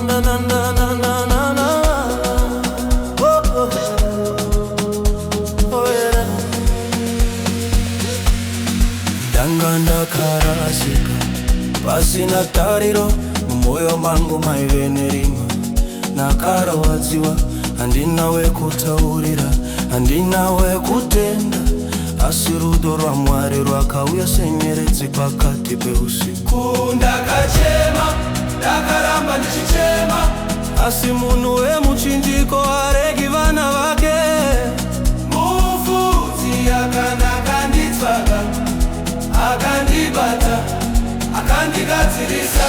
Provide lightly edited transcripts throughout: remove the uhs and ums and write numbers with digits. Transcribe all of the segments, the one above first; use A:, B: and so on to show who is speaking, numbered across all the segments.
A: na na na na na na na. Oh, oh, oh yeah. Ndanga ndakarasika pasina tariro, mumwoyo mangu maivene rimwe. Nakarawadziwa, handinawe kutaurira, handinawe kutenda, asi rudo rwa Mwari rwakauya senyeredzi pakati peusiku.
B: Ndakachema, ndakaramba ndichichema,
A: asi munhu wemuchinjiko aregi vana vake.
B: Mufudzi akanditsvaga, akandibata, akandigadzirisa.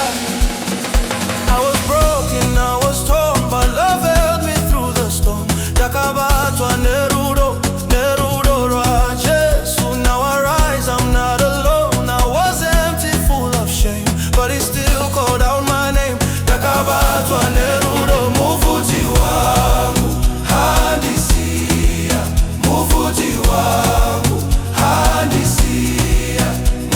A: I was broken, I was torn, but love held me through the storm. Ndakabatwa nerudo, nerudo rwa Jesu. Now I rise, I'm not alone. I was empty, full of shame, but he still called out my name.
B: Ndakabatwa nerudo, mufudzi wangu handisiya, mufudzi wangu handisiya,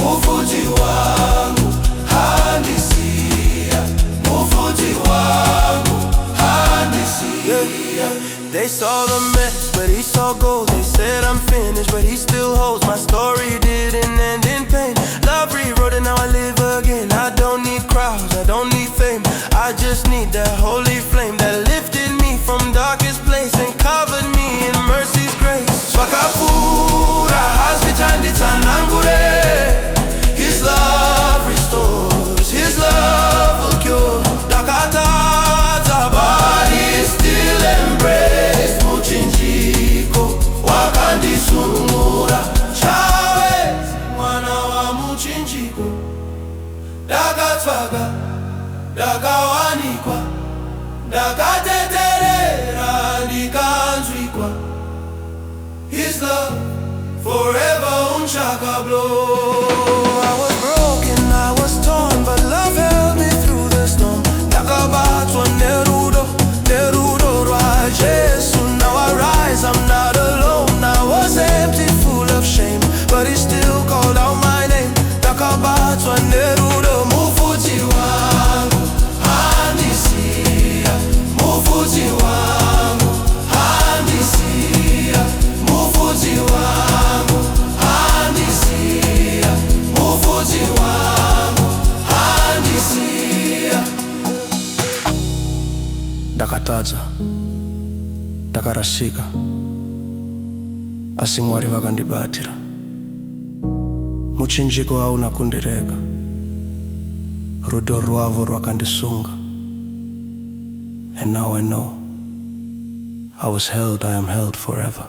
B: mufudzi wangu handisiya, mufudzi wangu handisiya.
A: They saw the mess, but he saw gold. They said I'm finished, but he still holds. My story didn't end in pain. Love rewrote it, now I live again. I don't need crowds, I don't need fame. I just need that holy flame that lifted me from darkest place and covered me in mercy's grace.
B: Swakapura hazvichanditsanangure.
A: His love restores, his love will cure. Ndakatadza,
B: But he still embraced muchinjiko, wakandisunungura.
A: chawe mwana wa muchinjiko.
B: Ndakatsvaga, ndakawanikwa, ndakateterera, ndikanzwikwa. His love forever unshakablo.
A: I was broken, I was torn, but love held me through the storm. Ndakabatwa nerudo, nerudo rwa Jesu. Now I rise, I'm not alone. I was empty, full of shame, but he still called out my name. Ndakabatwa nerudo,
B: Mufudzi wangu handisiya, mufudzi wangu handisiya, mufudzi wangu handisiya, mufudzi wangu handisiya.
A: ndakatadza, ndakarasika, asi Mwari vakandibatira. Muchinjiko hauna kundirega, rudo rwavo rwakandisunga. And now I know I was held, I am held forever.